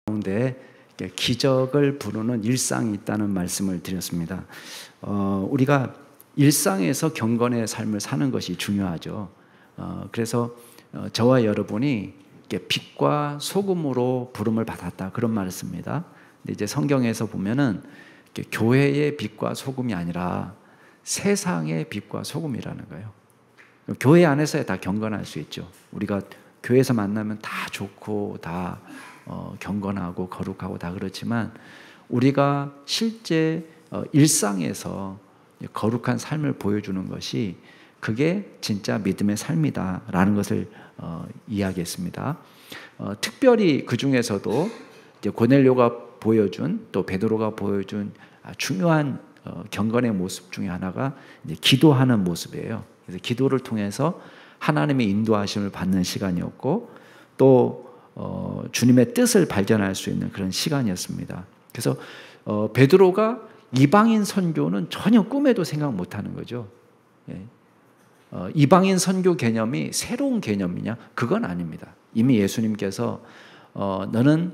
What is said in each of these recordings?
가운데 기적을 부르는 일상이 있다는 말씀을 드렸습니다. 우리가 일상에서 경건의 삶을 사는 것이 중요하죠. 그래서 저와 여러분이 빛과 소금으로 부름을 받았다, 그런 말을 씁니다. 근데 이제 성경에서 보면은 교회의 빛과 소금이 아니라 세상의 빛과 소금이라는 거예요. 교회 안에서야 다 경건할 수 있죠. 우리가 교회에서 만나면 다 좋고 다 경건하고 거룩하고 다 그렇지만, 우리가 실제 일상에서 거룩한 삶을 보여주는 것이 그게 진짜 믿음의 삶이다라는 것을 이야기했습니다. 특별히 그 중에서도 이제 고넬료가 보여준, 또 베드로가 보여준 중요한 경건의 모습 중에 하나가 이제 기도하는 모습이에요. 그래서 기도를 통해서 하나님의 인도하심을 받는 시간이었고, 또 주님의 뜻을 발견할 수 있는 그런 시간이었습니다. 그래서 베드로가 이방인 선교는 전혀 꿈에도 생각 못하는 거죠. 이방인 선교 개념이 새로운 개념이냐? 그건 아닙니다. 이미 예수님께서 너는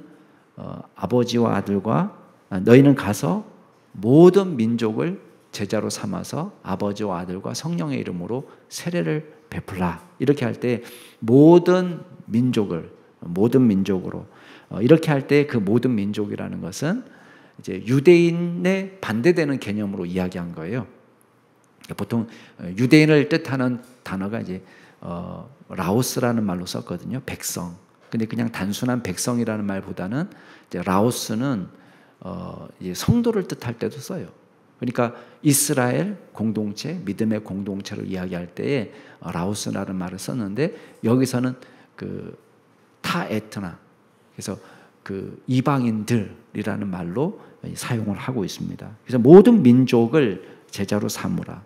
아버지와 아들과 너희는 가서 모든 민족을 제자로 삼아서 아버지와 아들과 성령의 이름으로 세례를 베풀라, 이렇게 할 때 모든 민족으로 이렇게 할 때 그 모든 민족이라는 것은 이제 유대인에 반대되는 개념으로 이야기한 거예요. 보통 유대인을 뜻하는 단어가 이제 라오스라는 말로 썼거든요. 백성. 근데 그냥 단순한 백성이라는 말보다는 이제 라오스는 이제 성도를 뜻할 때도 써요. 그러니까 이스라엘 공동체, 믿음의 공동체를 이야기할 때에 라오스라는 말을 썼는데, 여기서는 그 타에트나, 그래서 그 이방인들이라는 말로 사용을 하고 있습니다. 그래서 모든 민족을 제자로 삼으라.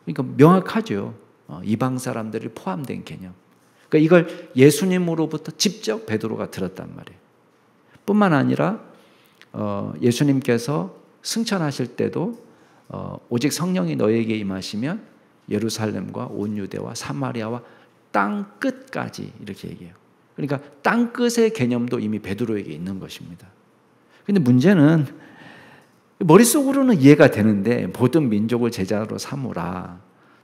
그러니까 명확하죠. 이방 사람들이 포함된 개념. 그러니까 이걸 예수님으로부터 직접 베드로가 들었단 말이에요. 뿐만 아니라 예수님께서 승천하실 때도 오직 성령이 너에게 임하시면 예루살렘과 온 유대와 사마리아와 땅 끝까지, 이렇게 얘기해요. 그러니까 땅 끝의 개념도 이미 베드로에게 있는 것입니다. 근데 문제는 머릿속으로는 이해가 되는데, 모든 민족을 제자로 삼으라,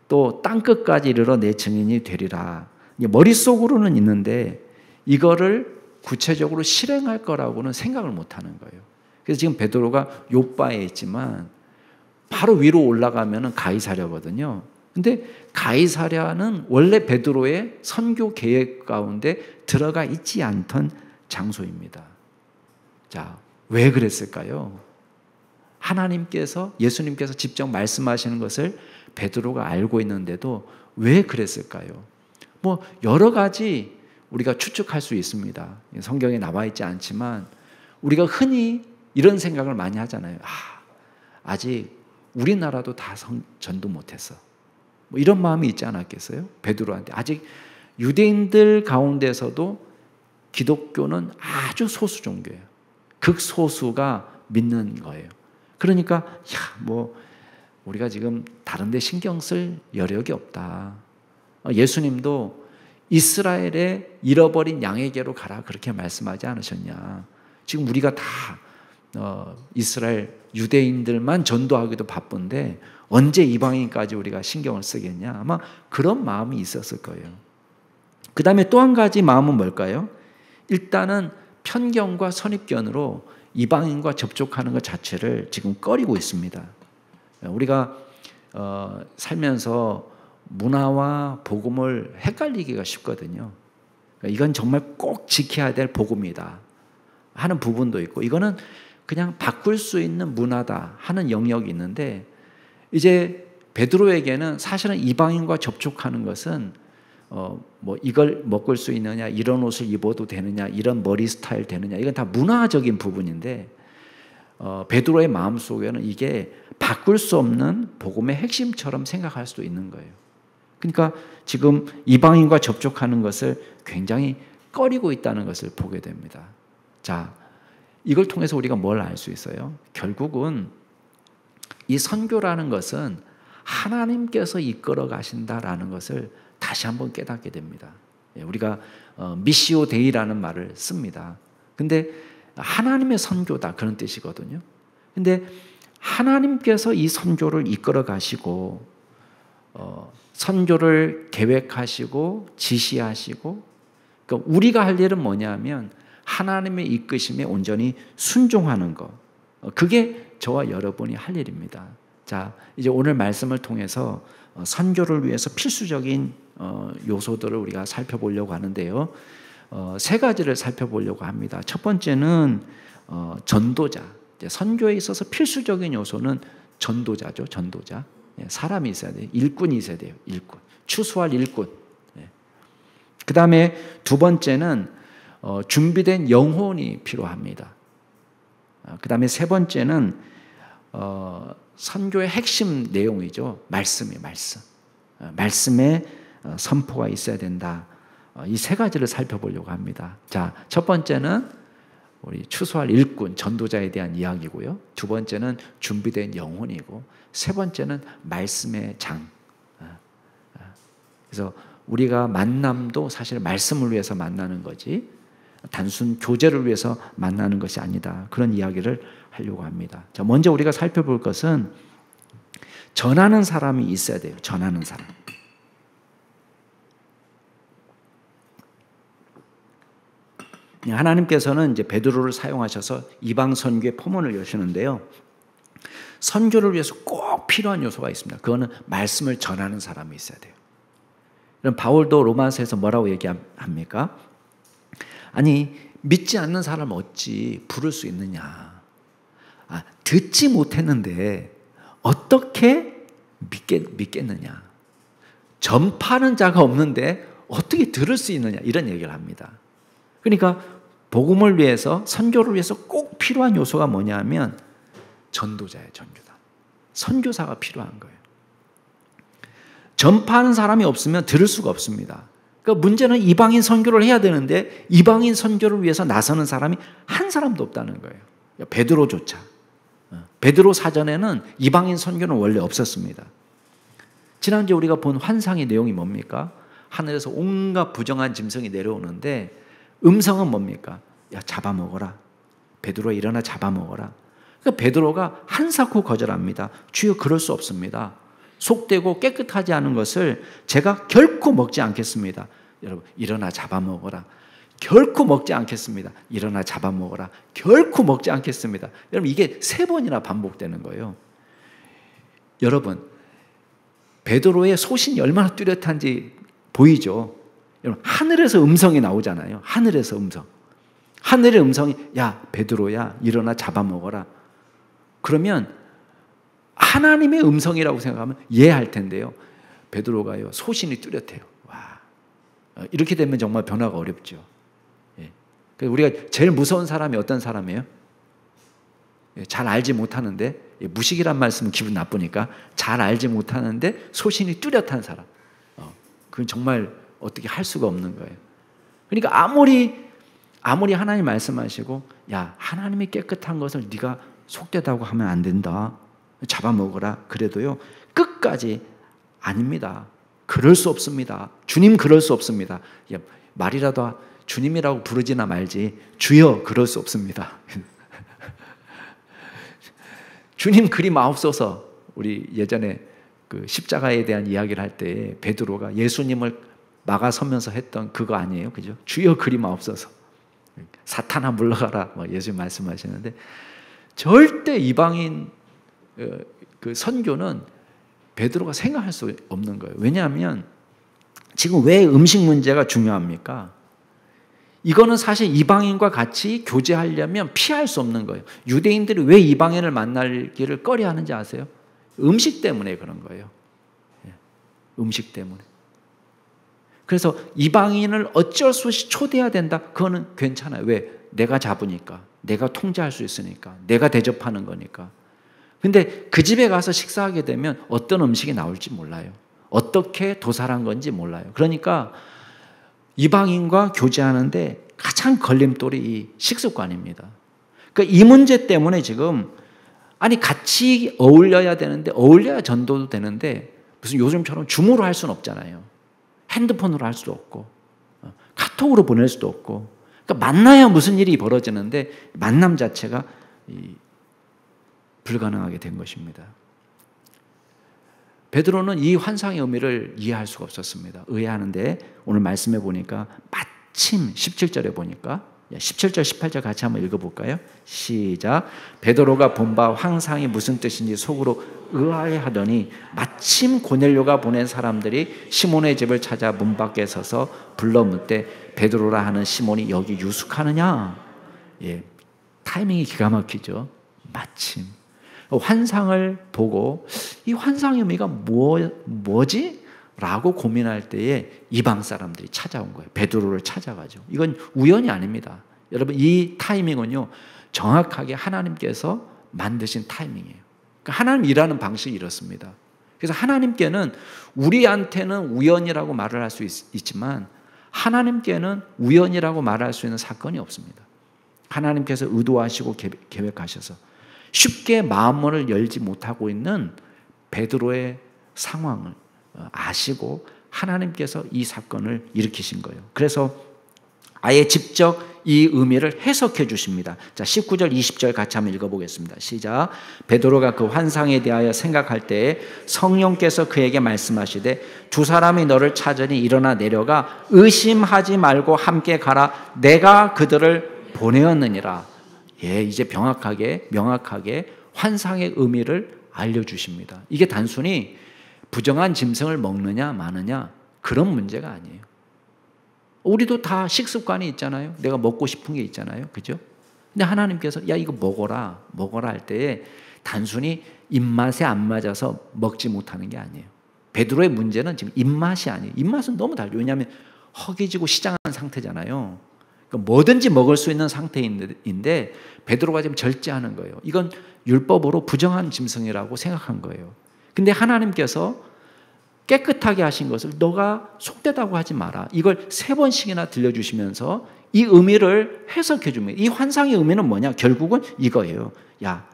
또 땅 끝까지 이르러 내 증인이 되리라, 머릿속으로는 있는데 이거를 구체적으로 실행할 거라고는 생각을 못 하는 거예요. 그래서 지금 베드로가 욥바에 있지만 바로 위로 올라가면은 가이사랴거든요. 근데 가이사랴는 원래 베드로의 선교 계획 가운데 들어가 있지 않던 장소입니다. 자, 왜 그랬을까요? 하나님께서, 예수님께서 직접 말씀하시는 것을 베드로가 알고 있는데도 왜 그랬을까요? 뭐 여러 가지 우리가 추측할 수 있습니다. 성경에 나와 있지 않지만 우리가 흔히 이런 생각을 많이 하잖아요. 아직 우리나라도 다 전도 못했어. 뭐 이런 마음이 있지 않았겠어요? 베드로한테. 아직 유대인들 가운데서도 기독교는 아주 소수 종교예요. 극소수가 믿는 거예요. 그러니까 뭐 우리가 지금 다른 데 신경 쓸 여력이 없다. 예수님도 이스라엘의 잃어버린 양에게로 가라, 그렇게 말씀하지 않으셨냐. 지금 우리가 다 이스라엘 유대인들만 전도하기도 바쁜데 언제 이방인까지 우리가 신경을 쓰겠냐. 아마 그런 마음이 있었을 거예요. 그 다음에 또 한 가지 마음은 뭘까요? 일단은 편견과 선입견으로 이방인과 접촉하는 것 자체를 지금 꺼리고 있습니다. 우리가 살면서 문화와 복음을 헷갈리기가 쉽거든요. 이건 정말 꼭 지켜야 될 복음이다 하는 부분도 있고, 이거는 그냥 바꿀 수 있는 문화다 하는 영역이 있는데, 이제 베드로에게는 사실은 이방인과 접촉하는 것은 뭐 이걸 먹을 수 있느냐, 이런 옷을 입어도 되느냐, 이런 머리 스타일 되느냐, 이건 다 문화적인 부분인데, 베드로의 마음속에는 이게 바꿀 수 없는 복음의 핵심처럼 생각할 수도 있는 거예요. 그러니까 지금 이방인과 접촉하는 것을 굉장히 꺼리고 있다는 것을 보게 됩니다. 자, 이걸 통해서 우리가 뭘 알 수 있어요? 결국은 이 선교라는 것은 하나님께서 이끌어 가신다라는 것을 다시 한번 깨닫게 됩니다. 우리가 미시오 데이라는 말을 씁니다. 근데 하나님의 선교다 그런 뜻이거든요. 근데 하나님께서 이 선교를 이끌어 가시고 선교를 계획하시고 지시하시고, 그러니까 우리가 할 일은 뭐냐면 하나님의 이끄심에 온전히 순종하는 것. 그게 저와 여러분이 할 일입니다. 자, 이제 오늘 말씀을 통해서 선교를 위해서 필수적인 요소들을 우리가 살펴보려고 하는데요. 세 가지를 살펴보려고 합니다. 첫 번째는 전도자. 선교에 있어서 필수적인 요소는 전도자죠. 전도자. 사람이 있어야 돼요. 일꾼이 있어야 돼요. 일꾼. 추수할 일꾼. 그 다음에 두 번째는 준비된 영혼이 필요합니다. 그 다음에 세 번째는 선교의 핵심 내용이죠. 말씀이에요. 말씀. 말씀의 선포가 있어야 된다. 이 세 가지를 살펴보려고 합니다. 자, 첫 번째는 우리 추수할 일꾼, 전도자에 대한 이야기고요. 두 번째는 준비된 영혼이고, 세 번째는 말씀의 장. 그래서 우리가 만남도 사실 말씀을 위해서 만나는 거지 단순 교제를 위해서 만나는 것이 아니다. 그런 이야기를 하려고 합니다. 자, 먼저 우리가 살펴볼 것은 전하는 사람이 있어야 돼요. 전하는 사람. 하나님께서는 이제 베드로를 사용하셔서 이방 선교의 포문을 여시는데요. 선교를 위해서 꼭 필요한 요소가 있습니다. 그거는 말씀을 전하는 사람이 있어야 돼요. 그럼 바울도 로마서에서 뭐라고 얘기합니까? 아니, 믿지 않는 사람 어찌 부를 수 있느냐? 듣지 못했는데 어떻게 믿겠느냐? 전파하는 자가 없는데 어떻게 들을 수 있느냐? 이런 얘기를 합니다. 그러니까 복음을 위해서, 선교를 위해서 꼭 필요한 요소가 뭐냐면 전도자예요. 전도자. 선교사가 필요한 거예요. 전파하는 사람이 없으면 들을 수가 없습니다. 그러니까 문제는 이방인 선교를 해야 되는데 이방인 선교를 위해서 나서는 사람이 한 사람도 없다는 거예요. 베드로조차. 베드로 사전에는 이방인 선교는 원래 없었습니다. 지난주에 우리가 본 환상의 내용이 뭡니까? 하늘에서 온갖 부정한 짐승이 내려오는데 음성은 뭡니까? 야, 잡아먹어라. 베드로야, 일어나 잡아먹어라. 그러니까 베드로가 한사코 거절합니다. 주여, 그럴 수 없습니다. 속되고 깨끗하지 않은 것을 제가 결코 먹지 않겠습니다. 여러분, 일어나 잡아먹어라. 결코 먹지 않겠습니다. 일어나 잡아먹어라. 결코 먹지 않겠습니다. 여러분, 이게 3번이나 반복되는 거예요. 여러분, 베드로의 소신이 얼마나 뚜렷한지 보이죠? 여러분, 하늘에서 음성이 나오잖아요. 하늘에서 음성. 하늘의 음성이 야, 베드로야, 일어나 잡아먹어라. 그러면 하나님의 음성이라고 생각하면 이해할 텐데요. 베드로가요, 소신이 뚜렷해요. 와, 이렇게 되면 정말 변화가 어렵죠. 우리가 제일 무서운 사람이 어떤 사람이에요? 잘 알지 못하는데, 무식이란 말씀은 기분 나쁘니까 잘 알지 못하는데 소신이 뚜렷한 사람. 그건 정말 어떻게 할 수가 없는 거예요. 그러니까 아무리 하나님 말씀하시고 야, 하나님이 깨끗한 것을 네가 속되다고 하면 안 된다. 잡아먹어라. 그래도요, 끝까지 아닙니다. 그럴 수 없습니다. 주님, 그럴 수 없습니다. 야, 말이라도 주님이라고 부르지나 말지 주여, 그럴 수 없습니다. 주님, 그리 마옵소서. 우리 예전에 그 십자가에 대한 이야기를 할 때 베드로가 예수님을 막아서면서 했던 그거 아니에요, 그죠? 주여, 그리 마옵소서. 사탄아, 물러가라. 예수님 말씀하시는데 절대 이방인 그 선교는 베드로가 생각할 수 없는 거예요. 왜냐하면 지금 왜 음식 문제가 중요합니까? 이거는 사실 이방인과 같이 교제하려면 피할 수 없는 거예요. 유대인들이 왜 이방인을 만나기를 꺼려하는지 아세요? 음식 때문에 그런 거예요. 음식 때문에. 그래서 이방인을 어쩔 수 없이 초대해야 된다. 그거는 괜찮아요. 왜? 내가 잡으니까. 내가 통제할 수 있으니까. 내가 대접하는 거니까. 근데 그 집에 가서 식사하게 되면 어떤 음식이 나올지 몰라요. 어떻게 도살한 건지 몰라요. 그러니까 이방인과 교제하는데 가장 걸림돌이 이 식습관입니다. 그러니까 이 문제 때문에 지금 아니 같이 어울려야 되는데 어울려야 전도도 되는데 무슨 요즘처럼 줌으로 할 수는 없잖아요. 핸드폰으로 할 수도 없고 카톡으로 보낼 수도 없고 그러니까 만나야 무슨 일이 벌어지는데 만남 자체가 불가능하게 된 것입니다. 베드로는 이 환상의 의미를 이해할 수가 없었습니다. 의아하는데 오늘 말씀해 보니까 마침 17절에 보니까 17절 18절 같이 한번 읽어볼까요? 시작. 베드로가 본 바 환상이 무슨 뜻인지 속으로 의아해하더니 마침 고넬료가 보낸 사람들이 시몬의 집을 찾아 문 밖에 서서 불러 묻되 베드로라 하는 시몬이 여기 유숙하느냐? 예, 타이밍이 기가 막히죠. 마침 환상을 보고 이 환상의 의미가 뭐지? 라고 고민할 때에 이방 사람들이 찾아온 거예요. 베드로를 찾아가죠. 이건 우연이 아닙니다. 여러분 이 타이밍은요 정확하게 하나님께서 만드신 타이밍이에요. 그러니까 하나님 일하는 방식이 이렇습니다. 그래서 하나님께는 우리한테는 우연이라고 말을 할 수 있지만 하나님께는 우연이라고 말할 수 있는 사건이 없습니다. 하나님께서 의도하시고 계획하셔서 쉽게 마음문을 열지 못하고 있는 베드로의 상황을 아시고 하나님께서 이 사건을 일으키신 거예요. 그래서 아예 직접 이 의미를 해석해 주십니다. 자, 19절 20절 같이 한번 읽어보겠습니다. 시작. 베드로가 그 환상에 대하여 생각할 때에 성령께서 그에게 말씀하시되 두 사람이 너를 찾으니 일어나 내려가 의심하지 말고 함께 가라. 내가 그들을 보내었느니라. 예, 이제 명확하게 환상의 의미를 알려주십니다. 이게 단순히 부정한 짐승을 먹느냐 마느냐 그런 문제가 아니에요. 우리도 다 식습관이 있잖아요. 내가 먹고 싶은 게 있잖아요. 그죠? 근데 하나님께서 야 이거 먹어라 할 때에 단순히 입맛에 안 맞아서 먹지 못하는 게 아니에요. 베드로의 문제는 지금 입맛이 아니에요. 입맛은 너무 달라요. 왜냐하면 허기지고 시장한 상태잖아요. 그러니까 뭐든지 먹을 수 있는 상태인데 베드로가 지금 절제하는 거예요. 이건 율법으로 부정한 짐승이라고 생각한 거예요. 근데 하나님께서 깨끗하게 하신 것을 너가 속되다고 하지 마라. 이걸 3번씩이나 들려주시면서 이 의미를 해석해 줍니다. 이 환상의 의미는 뭐냐? 결국은 이거예요. 야,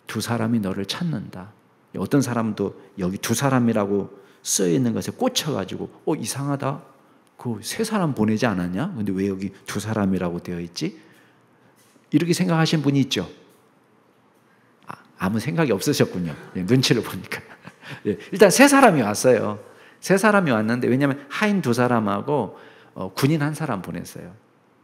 두 사람이 너를 찾는다. 어떤 사람도 여기 두 사람이라고 쓰여 있는 것에 꽂혀가지고 이상하다. 그 3사람 보내지 않았냐? 근데 왜 여기 두 사람이라고 되어 있지? 이렇게 생각하신 분이 있죠. 아무 생각이 없으셨군요. 눈치를 보니까. 일단 3사람이 왔어요. 3사람이 왔는데 왜냐하면 하인 2사람하고 군인 1사람 보냈어요.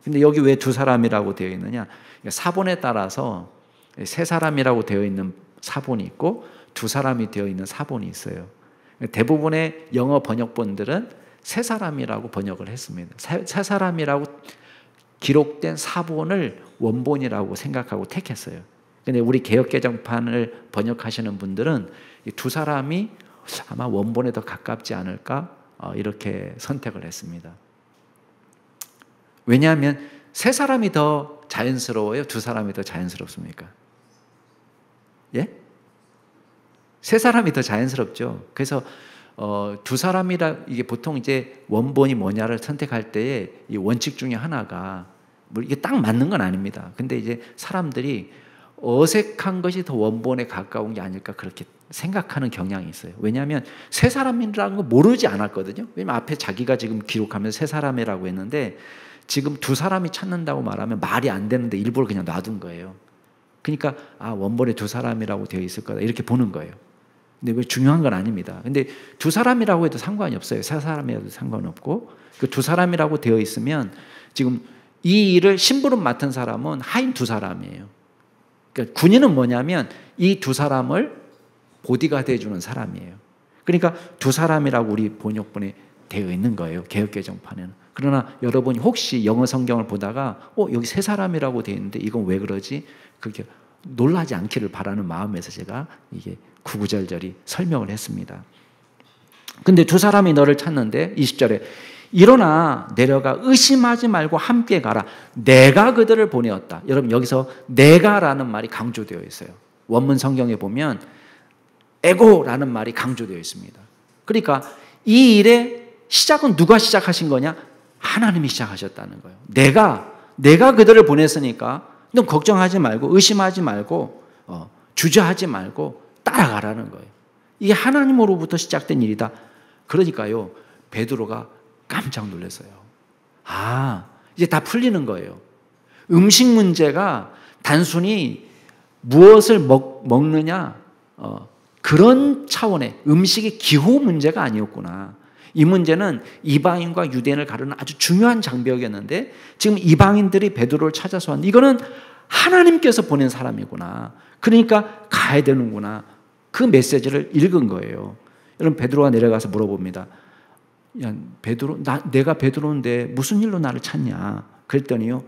근데 여기 왜 2사람이라고 되어 있느냐? 사본에 따라서 3사람이라고 되어 있는 사본이 있고 2사람이 되어 있는 사본이 있어요. 대부분의 영어 번역본들은 3사람이라고 번역을 했습니다. 3사람이라고 기록된 사본을 원본이라고 생각하고 택했어요. 근데 우리 개역개정판을 번역하시는 분들은 이 2사람이 아마 원본에 더 가깝지 않을까 이렇게 선택을 했습니다. 왜냐하면 3사람이 더 자연스러워요? 2사람이 더 자연스럽습니까? 예? 3사람이 더 자연스럽죠. 그래서 2사람이라 이게 보통 이제 원본이 뭐냐를 선택할 때에 이 원칙 중에 하나가 뭐 이게 딱 맞는 건 아닙니다. 근데 이제 사람들이 어색한 것이 더 원본에 가까운 게 아닐까 그렇게 생각하는 경향이 있어요. 왜냐하면 3사람이라는 거 모르지 않았거든요. 왜냐하면 앞에 자기가 지금 기록하면서 3사람이라고 했는데 지금 2사람이 찾는다고 말하면 말이 안 되는데 일부러 그냥 놔둔 거예요. 그러니까 원본에 2사람이라고 되어 있을 거다 이렇게 보는 거예요. 근데 왜 중요한 건 아닙니다. 근데 2사람이라고 해도 상관이 없어요. 3사람이라도 상관없고 그 2사람이라고 되어 있으면 지금 이 일을 심부름 맡은 사람은 하인 2사람이에요. 그러니까 군인은 뭐냐면 이 2사람을 보디가드 해주는 사람이에요. 그러니까 2사람이라고 우리 번역본에 되어 있는 거예요. 개역개정판에는. 그러나 여러분이 혹시 영어 성경을 보다가 여기 3사람이라고 되어 있는데 이건 왜 그러지? 그렇게 놀라지 않기를 바라는 마음에서 제가 이게 구구절절히 설명을 했습니다. 근데 2사람이 너를 찾는데 20절에 일어나 내려가 의심하지 말고 함께 가라. 내가 그들을 보내었다. 여러분 여기서 내가라는 말이 강조되어 있어요. 원문 성경에 보면 에고라는 말이 강조되어 있습니다. 그러니까 이 일의 시작은 누가 시작하신 거냐? 하나님이 시작하셨다는 거예요. 내가 그들을 보냈으니까 넌 걱정하지 말고 의심하지 말고 주저하지 말고 따라가라는 거예요. 이게 하나님으로부터 시작된 일이다. 그러니까요 베드로가 깜짝 놀랐어요. 이제 다 풀리는 거예요. 음식 문제가 단순히 무엇을 먹느냐 그런 차원의 음식의 기호 문제가 아니었구나. 이 문제는 이방인과 유대인을 가르는 아주 중요한 장벽이었는데 지금 이방인들이 베드로를 찾아서 왔는데 이거는 하나님께서 보낸 사람이구나. 그러니까 가야 되는구나. 그 메시지를 읽은 거예요. 여러분 베드로가 내려가서 물어봅니다. 야, 베드로, 내가 베드로인데 무슨 일로 나를 찾냐? 그랬더니요,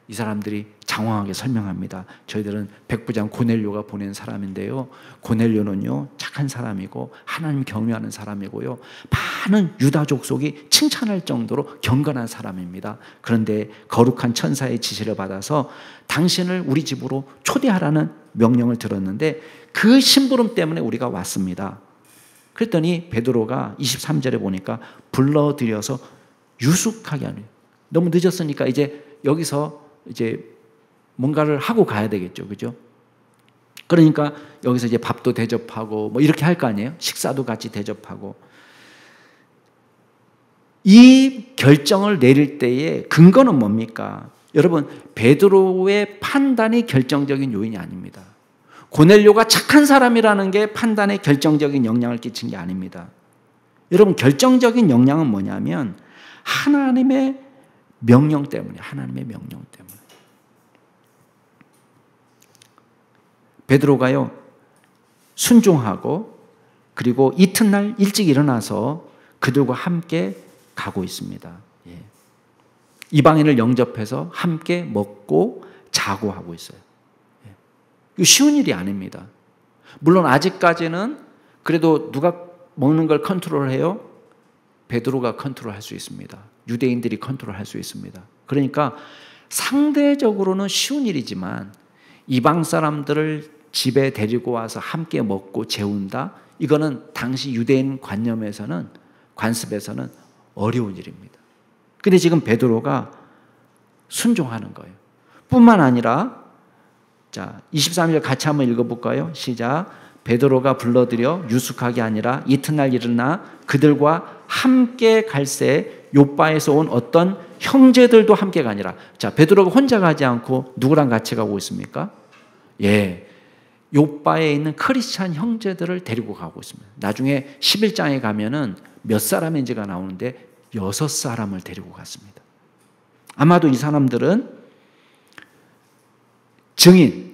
이 사람들이 장황하게 설명합니다. 저희들은 백부장 고넬료가 보낸 사람인데요, 고넬료는요 착한 사람이고 하나님 경외하는 사람이고요, 많은 유다 족속이 칭찬할 정도로 경건한 사람입니다. 그런데 거룩한 천사의 지시를 받아서 당신을 우리 집으로 초대하라는 명령을 들었는데 그 심부름 때문에 우리가 왔습니다. 그랬더니 베드로가 23절에 보니까 불러들여서 유숙하게 하는, 너무 늦었으니까 이제 여기서 이제 뭔가를 하고 가야 되겠죠. 그죠? 그러니까 여기서 이제 밥도 대접하고 뭐 이렇게 할 거 아니에요? 식사도 같이 대접하고. 이 결정을 내릴 때의 근거는 뭡니까? 여러분, 베드로의 판단이 결정적인 요인이 아닙니다. 고넬료가 착한 사람이라는 게 판단에 결정적인 영향을 끼친 게 아닙니다. 여러분, 결정적인 영향은 뭐냐면 하나님의 명령 때문에, 하나님의 명령 때문에. 베드로가요, 순종하고 그리고 이튿날 일찍 일어나서 그들과 함께 가고 있습니다. 예. 이방인을 영접해서 함께 먹고 자고 하고 있어요. 예. 이거 쉬운 일이 아닙니다. 물론 아직까지는 그래도 누가 먹는 걸 컨트롤해요? 베드로가 컨트롤할 수 있습니다. 유대인들이 컨트롤할 수 있습니다. 그러니까 상대적으로는 쉬운 일이지만 이방 사람들을 집에 데리고 와서 함께 먹고 재운다? 이거는 당시 유대인 관념에서는, 관습에서는 어려운 일입니다. 근데 지금 베드로가 순종하는 거예요. 뿐만 아니라, 자, 23절 같이 한번 읽어볼까요? 시작. 베드로가 불러들여 유숙하게 아니라 이튿날 일어나 그들과 함께 갈새 요바에서 온 어떤 형제들도 함께 가니라. 자, 베드로가 혼자 가지 않고 누구랑 같이 가고 있습니까? 예, 요바에 있는 크리스찬 형제들을 데리고 가고 있습니다. 나중에 11장에 가면은 몇 사람인지가 나오는데 6사람을 데리고 갔습니다. 아마도 이 사람들은 증인,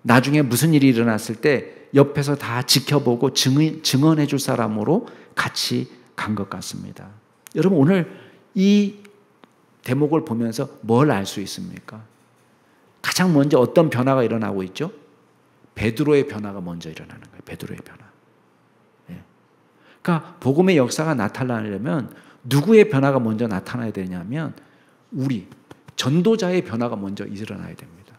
나중에 무슨 일이 일어났을 때 옆에서 다 지켜보고 증언해 줄 사람으로 같이 간 것 같습니다. 여러분, 오늘 이 대목을 보면서 뭘 알 수 있습니까? 가장 먼저 어떤 변화가 일어나고 있죠? 베드로의 변화가 먼저 일어나는 거예요. 베드로의 변화. 예. 그러니까 복음의 역사가 나타나려면 누구의 변화가 먼저 나타나야 되냐면 우리 전도자의 변화가 먼저 일어나야 됩니다.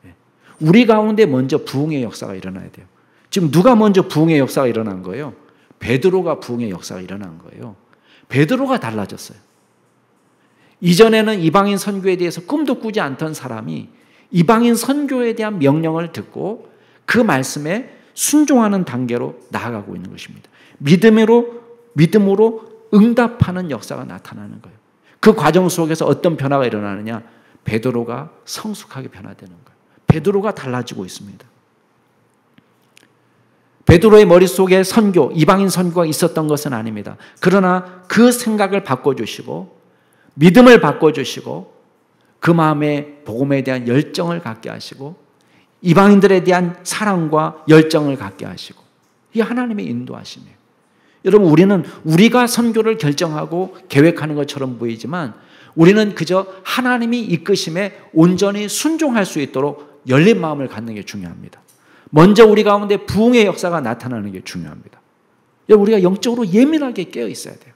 예. 우리 가운데 먼저 부흥의 역사가 일어나야 돼요. 지금 누가 먼저 부흥의 역사가 일어난 거예요? 베드로가 부흥의 역사가 일어난 거예요. 베드로가 달라졌어요. 이전에는 이방인 선교에 대해서 꿈도 꾸지 않던 사람이 이방인 선교에 대한 명령을 듣고 그 말씀에 순종하는 단계로 나아가고 있는 것입니다. 믿음으로 응답하는 역사가 나타나는 거예요. 그 과정 속에서 어떤 변화가 일어나느냐? 베드로가 성숙하게 변화되는 거예요. 베드로가 달라지고 있습니다. 베드로의 머릿속에 선교, 이방인 선교가 있었던 것은 아닙니다. 그러나 그 생각을 바꿔주시고 믿음을 바꿔주시고 그 마음에 복음에 대한 열정을 갖게 하시고 이방인들에 대한 사랑과 열정을 갖게 하시고, 이게 하나님의 인도하심이에요. 여러분, 우리는 우리가 선교를 결정하고 계획하는 것처럼 보이지만 우리는 그저 하나님이 이끄심에 온전히 순종할 수 있도록 열린 마음을 갖는 게 중요합니다. 먼저 우리 가운데 부흥의 역사가 나타나는 게 중요합니다. 우리가 영적으로 예민하게 깨어 있어야 돼요.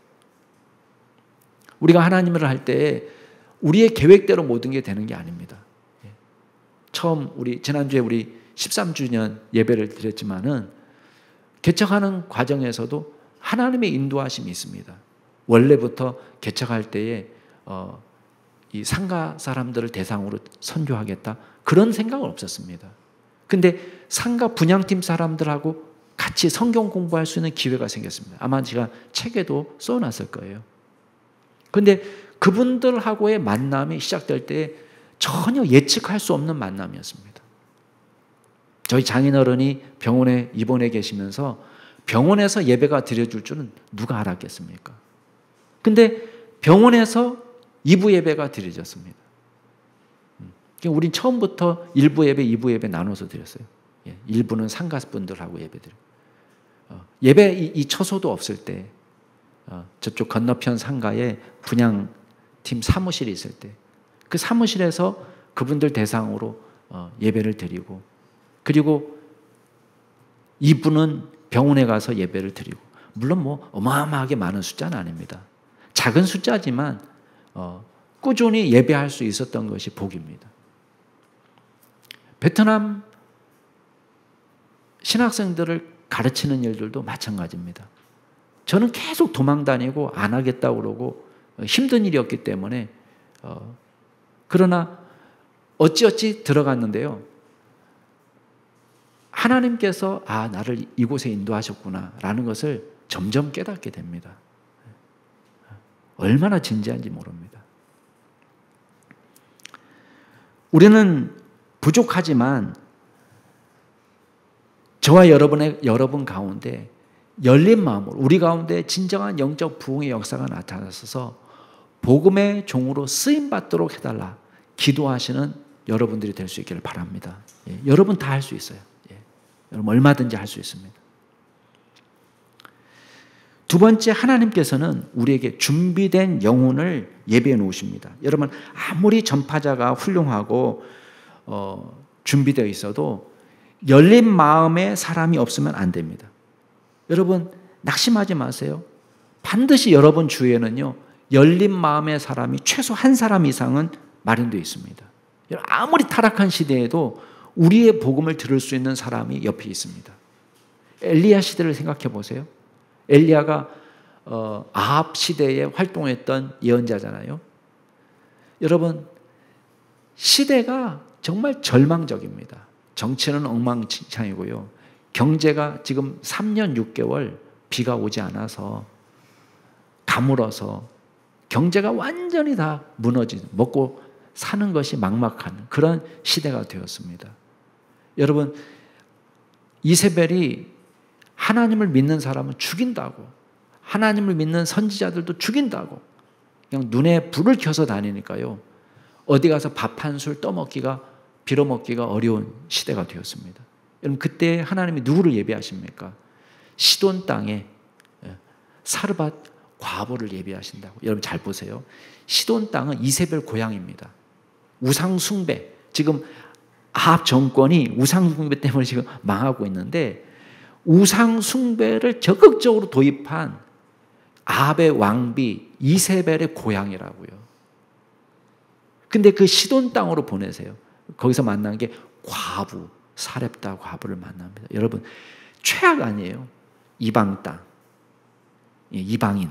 우리가 하나님을 할 때 우리의 계획대로 모든 게 되는 게 아닙니다. 처음 지난주에 우리 13주년 예배를 드렸지만은 개척하는 과정에서도 하나님의 인도하심이 있습니다. 원래부터 개척할 때에 이 상가 사람들을 대상으로 선교하겠다 그런 생각은 없었습니다. 근데 상가 분양팀 사람들하고 같이 성경 공부할 수 있는 기회가 생겼습니다. 아마 제가 책에도 써놨을 거예요. 근데 그분들하고의 만남이 시작될 때 전혀 예측할 수 없는 만남이었습니다. 저희 장인어른이 병원에 입원해 계시면서 병원에서 예배가 드려줄 줄은 누가 알았겠습니까? 근데 병원에서 2부 예배가 드려졌습니다. 우린 처음부터 1부 예배, 2부 예배 나눠서 드렸어요. 1부는 상가분들하고 예배 드려요. 예배 이 처소도 없을 때 저쪽 건너편 상가에 분양팀 사무실이 있을 때 그 사무실에서 그분들 대상으로 예배를 드리고, 그리고 2부는 병원에 가서 예배를 드리고, 물론 뭐 어마어마하게 많은 숫자는 아닙니다. 작은 숫자지만 꾸준히 예배할 수 있었던 것이 복입니다. 베트남 신학생들을 가르치는 일들도 마찬가지입니다. 저는 계속 도망 다니고 안 하겠다고 그러고 힘든 일이었기 때문에 그러나 어찌어찌 들어갔는데요. 하나님께서 나를 이곳에 인도하셨구나 라는 것을 점점 깨닫게 됩니다. 얼마나 진지한지 모릅니다. 우리는 부족하지만 저와 여러분 가운데 열린 마음으로 우리 가운데 진정한 영적 부흥의 역사가 나타나서 복음의 종으로 쓰임받도록 해달라 기도하시는 여러분들이 될 수 있기를 바랍니다. 여러분 다 할 수 있어요. 여러분 얼마든지 할 수 있습니다. 두 번째, 하나님께서는 우리에게 준비된 영혼을 예비해 놓으십니다. 여러분 아무리 전파자가 훌륭하고 준비되어 있어도 열린 마음의 사람이 없으면 안 됩니다. 여러분 낙심하지 마세요. 반드시 여러분 주위에는요 열린 마음의 사람이 최소 한 사람 이상은 마련되어 있습니다. 아무리 타락한 시대에도 우리의 복음을 들을 수 있는 사람이 옆에 있습니다. 엘리야 시대를 생각해 보세요. 엘리야가 아합 시대에 활동했던 예언자잖아요. 여러분 시대가 정말 절망적입니다. 정치는 엉망진창이고요. 경제가 지금 3년 6개월 비가 오지 않아서 가물어서 경제가 완전히 다 무너진, 먹고 사는 것이 막막한 그런 시대가 되었습니다. 여러분 이세벨이 하나님을 믿는 사람은 죽인다고, 하나님을 믿는 선지자들도 죽인다고 그냥 눈에 불을 켜서 다니니까요. 어디 가서 밥 한 술 떠먹기가 빌어먹기가 어려운 시대가 되었습니다. 여러분 그때 하나님이 누구를 예비하십니까? 시돈 땅에 사르밧 과부를 예비하신다고. 여러분 잘 보세요. 시돈 땅은 이세벨 고향입니다. 우상 숭배, 지금 아합 정권이 우상 숭배 때문에 지금 망하고 있는데 우상 숭배를 적극적으로 도입한 아합의 왕비 이세벨의 고향이라고요. 근데 그 시돈 땅으로 보내세요. 거기서 만난 게 과부, 사렙다 과부를 만납니다. 여러분 최악 아니에요? 이방 땅, 이방인,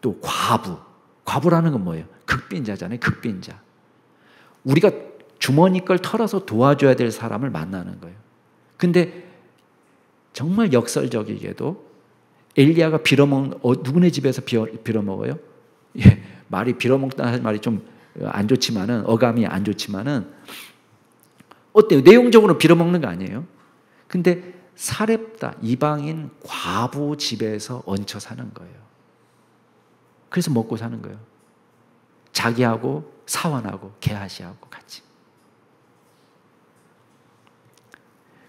또 과부. 과부라는 건 뭐예요? 극빈자잖아요. 극빈자. 우리가 주머니 걸 털어서 도와줘야 될 사람을 만나는 거예요. 근데 정말 역설적이게도 엘리야가 빌어먹는, 누구네 집에서 빌어먹어요? 말이 빌어먹다는 말이 좀 안 좋지만은, 어감이 안 좋지만은 어때요? 내용적으로 빌어먹는 거 아니에요? 근데 사렙다, 이방인 과부 집에서 얹혀 사는 거예요. 그래서 먹고 사는 거예요. 자기하고 사원하고 게하시하고 같이.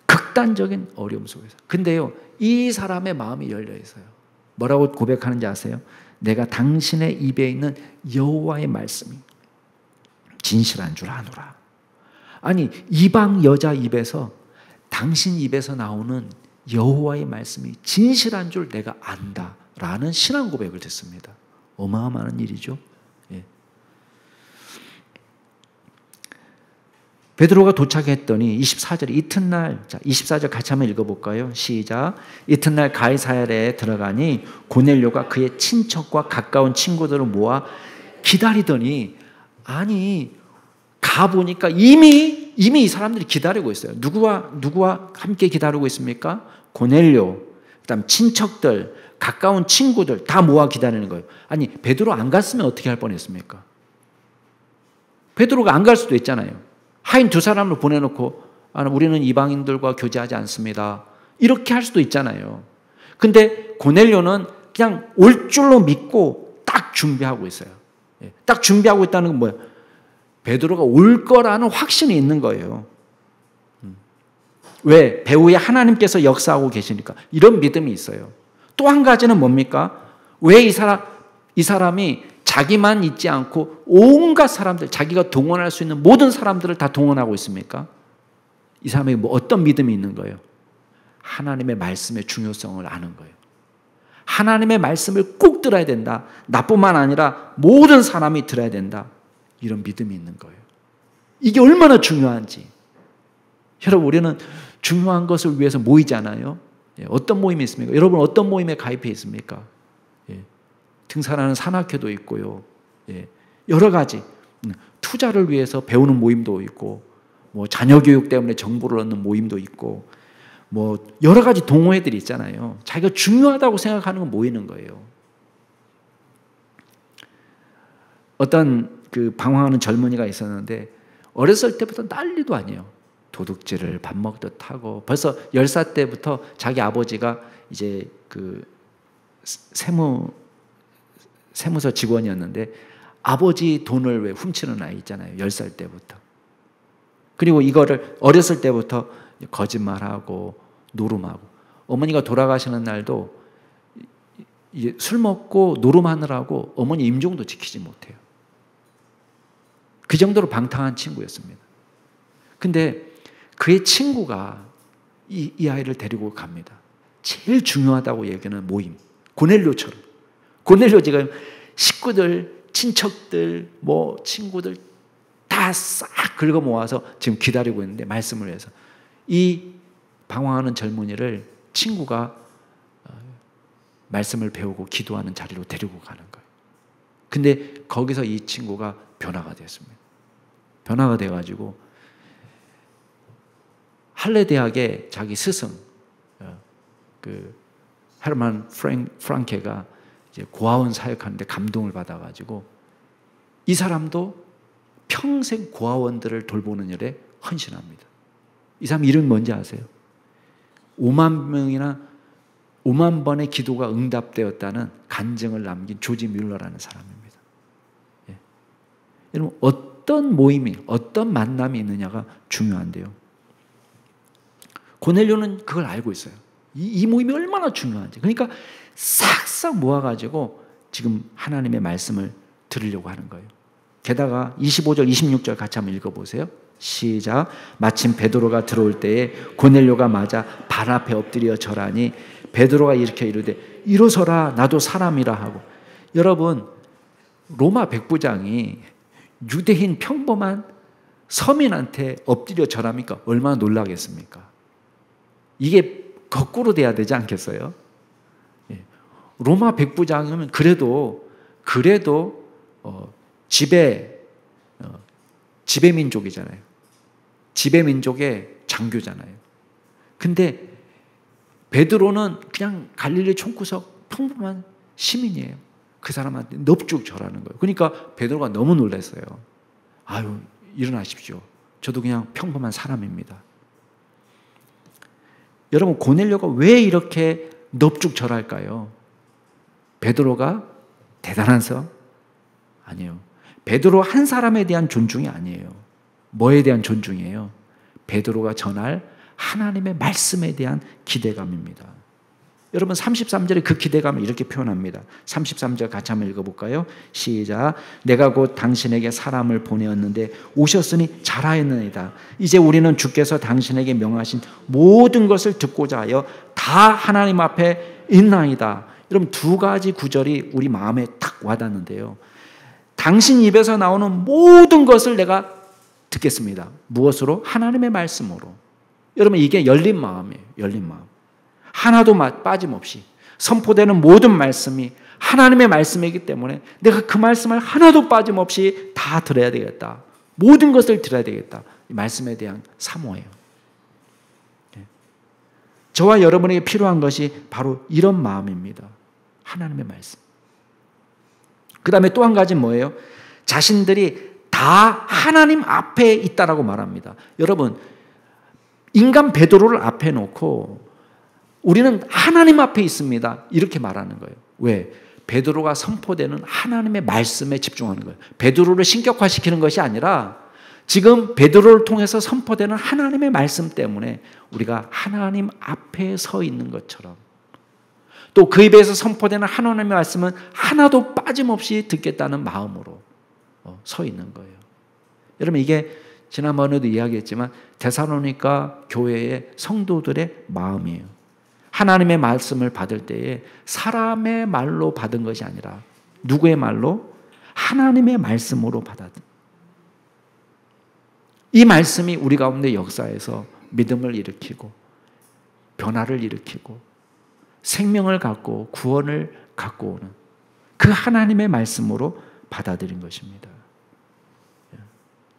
극단적인 어려움 속에서. 근데요, 이 사람의 마음이 열려 있어요. 뭐라고 고백하는지 아세요? 내가 당신의 입에 있는 여호와의 말씀이 진실한 줄 아노라. 아니, 이방 여자 입에서, 당신 입에서 나오는 여호와의 말씀이 진실한 줄 내가 안다 라는 신앙 고백을 듣습니다. 어마어마한 일이죠. 예. 베드로가 도착했더니 24절 이튿날, 자 24절 같이 한번 읽어볼까요? 시작. 이튿날 가이사랴에 들어가니 고넬료가 그의 친척과 가까운 친구들을 모아 기다리더니, 아니 가보니까 이미 이 사람들이 기다리고 있어요. 누구와 함께 기다리고 있습니까? 고넬료, 그다음 친척들, 가까운 친구들 다 모아 기다리는 거예요. 아니, 베드로 안 갔으면 어떻게 할 뻔했습니까? 베드로가 안 갈 수도 있잖아요. 하인 두 사람을 보내놓고 우리는 이방인들과 교제하지 않습니다. 이렇게 할 수도 있잖아요. 근데 고넬료는 그냥 올 줄로 믿고 딱 준비하고 있어요. 딱 준비하고 있다는 건 뭐예요? 베드로가 올 거라는 확신이 있는 거예요. 왜? 배후에 하나님께서 역사하고 계시니까. 이런 믿음이 있어요. 또 한 가지는 뭡니까? 왜 이 사람이 자기만 있지 않고 온갖 사람들, 자기가 동원할 수 있는 모든 사람들을 다 동원하고 있습니까? 이 사람에게 뭐 어떤 믿음이 있는 거예요? 하나님의 말씀의 중요성을 아는 거예요. 하나님의 말씀을 꼭 들어야 된다. 나뿐만 아니라 모든 사람이 들어야 된다. 이런 믿음이 있는 거예요. 이게 얼마나 중요한지. 여러분, 우리는 중요한 것을 위해서 모이잖아요. 어떤 모임이 있습니까? 여러분 어떤 모임에 가입해 있습니까? 등산하는 산악회도 있고요. 여러 가지 투자를 위해서 배우는 모임도 있고, 뭐 자녀 교육 때문에 정보를 얻는 모임도 있고, 뭐 여러 가지 동호회들이 있잖아요. 자기가 중요하다고 생각하는 건 모이는 거예요. 어떤 방황하는 젊은이가 있었는데 어렸을 때부터 난리도 아니에요. 도둑질을 밥 먹듯 하고, 벌써 10살 때부터 자기 아버지가 이제 세무서 직원이었는데 아버지 돈을 왜 훔치는 아이 있잖아요. 10살 때부터. 그리고 이거를 어렸을 때부터 거짓말하고 노름하고, 어머니가 돌아가시는 날도 술 먹고 노름하느라고 어머니 임종도 지키지 못해요. 그 정도로 방탕한 친구였습니다. 근데 그의 친구가 이 아이를 데리고 갑니다. 제일 중요하다고 얘기하는 모임. 고넬료처럼. 고넬료 지금 식구들, 친척들, 뭐 친구들 다 싹 긁어 모아서 지금 기다리고 있는데, 말씀을 해서 이 방황하는 젊은이를 친구가 말씀을 배우고 기도하는 자리로 데리고 가는 거예요. 근데 거기서 이 친구가 변화가 됐습니다. 변화가 돼가지고 할레 대학의 자기 스승 헤르만 프랑케가 이제 고아원 사역하는데 감동을 받아가지고 이 사람도 평생 고아원들을 돌보는 일에 헌신합니다. 이 사람 이름이 뭔지 아세요? 5만 명이나 5만 번의 기도가 응답되었다는 간증을 남긴 조지 뮬러라는 사람입니다. 여러분, 어떤 모임이, 어떤 만남이 있느냐가 중요한데요. 고넬료는 그걸 알고 있어요. 이 모임이 얼마나 중요한지. 그러니까 싹싹 모아가지고 지금 하나님의 말씀을 들으려고 하는 거예요. 게다가 25절, 26절 같이 한번 읽어보세요. 시작. 마침 베드로가 들어올 때에 고넬료가 맞아 발 앞에 엎드려 절하니 베드로가 이렇게 이르되 일어서라, 나도 사람이라 하고. 여러분, 로마 백부장이 유대인 평범한 서민한테 엎드려 절합니까? 얼마나 놀라겠습니까? 이게 거꾸로 돼야 되지 않겠어요? 로마 백부장이면 그래도 지배 민족이잖아요. 지배 민족의 장교잖아요. 근데 베드로는 그냥 갈릴리 총구석 평범한 시민이에요. 그 사람한테 넙죽 절하는 거예요. 그러니까 베드로가 너무 놀랐어요. 아유, 일어나십시오. 저도 그냥 평범한 사람입니다. 여러분, 고넬료가 왜 이렇게 넙죽 절할까요? 베드로가 대단해서? 아니에요. 베드로 한 사람에 대한 존중이 아니에요. 뭐에 대한 존중이에요? 베드로가 전할 하나님의 말씀에 대한 기대감입니다. 여러분, 33절에 그 기대감을 이렇게 표현합니다. 33절 같이 한번 읽어볼까요? 시작. 내가 곧 당신에게 사람을 보내었는데 오셨으니 잘하였느니라. 이제 우리는 주께서 당신에게 명하신 모든 것을 듣고자 하여 다 하나님 앞에 있나이다. 여러분, 두 가지 구절이 우리 마음에 탁 와닿는데요. 당신 입에서 나오는 모든 것을 내가 듣겠습니다. 무엇으로? 하나님의 말씀으로. 여러분, 이게 열린 마음이에요. 열린 마음. 하나도 빠짐없이 선포되는 모든 말씀이 하나님의 말씀이기 때문에 내가 그 말씀을 하나도 빠짐없이 다 들어야 되겠다. 모든 것을 들어야 되겠다. 이 말씀에 대한 사모예요. 저와 여러분에게 필요한 것이 바로 이런 마음입니다. 하나님의 말씀. 그 다음에 또 한 가지 뭐예요? 자신들이 다 하나님 앞에 있다라고 말합니다. 여러분, 인간 베드로를 앞에 놓고 우리는 하나님 앞에 있습니다. 이렇게 말하는 거예요. 왜? 베드로가 선포되는 하나님의 말씀에 집중하는 거예요. 베드로를 신격화시키는 것이 아니라 지금 베드로를 통해서 선포되는 하나님의 말씀 때문에 우리가 하나님 앞에 서 있는 것처럼, 또 그 입에서 선포되는 하나님의 말씀은 하나도 빠짐없이 듣겠다는 마음으로 서 있는 거예요. 여러분, 이게 지난번에도 이야기했지만 데살로니가 교회의 성도들의 마음이에요. 하나님의 말씀을 받을 때에 사람의 말로 받은 것이 아니라 누구의 말로? 하나님의 말씀으로 받았다. 이 말씀이 우리 가운데 역사에서 믿음을 일으키고 변화를 일으키고 생명을 갖고 구원을 갖고 오는 그 하나님의 말씀으로 받아들인 것입니다.